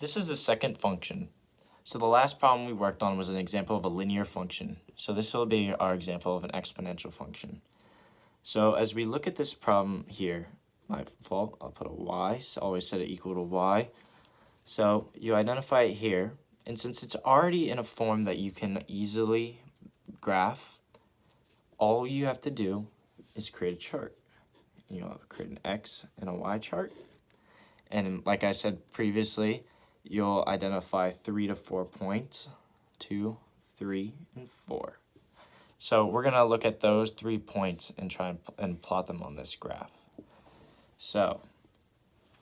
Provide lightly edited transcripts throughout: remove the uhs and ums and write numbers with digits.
This is the second function. So the last problem we worked on was an example of a linear function. So this will be our example of an exponential function. So as we look at this problem here, my fault, I'll put a y, so always set it equal to y. So you identify it here, and since it's already in a form that you can easily graph, all you have to do is create a chart. You'll create an x and a y chart. And like I said previously, you'll identify 3 to 4 points, 2, 3, and 4. So we're going to look at those 3 points and try and plot them on this graph. So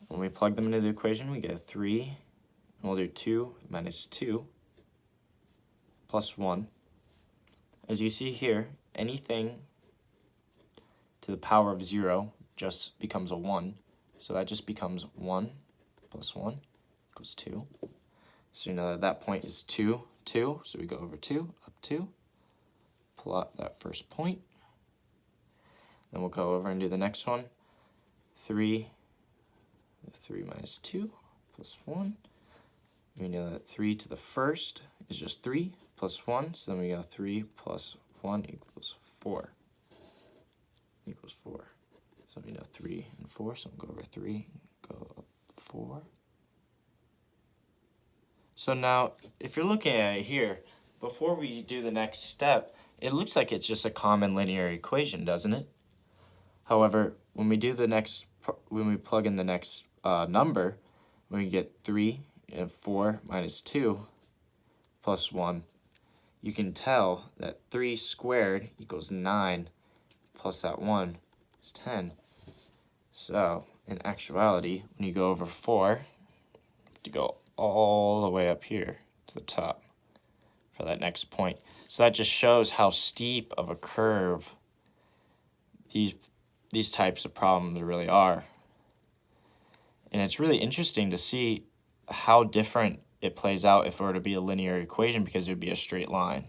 when we plug them into the equation, we get 3, and we'll do 2 minus 2 plus 1. As you see here, anything to the power of 0 just becomes a 1. So that just becomes 1 plus 1 equals 2. So you know that point is 2, 2. So we go over 2, up 2. Plot that first point. Then we'll go over and do the next one. 3 minus 2 plus 1. We know that 3 to the first is just 3 plus 1. So then we go 3 plus 1 equals 4. Equals 4. So we know 3 and 4. So we'll go over 3, go up 4. So now, if you're looking at it here, before we do the next step, it looks like it's just a common linear equation, doesn't it? However, when we plug in the next number, we get 3 and 4 minus 2 plus 1. You can tell that 3 squared equals 9 plus that 1 is 10. So, in actuality, when you go over 4, you have to go all the way up here to the top for that next point. So that just shows how steep of a curve these types of problems really are. And it's really interesting to see how different it plays out if it were to be a linear equation, because it would be a straight line.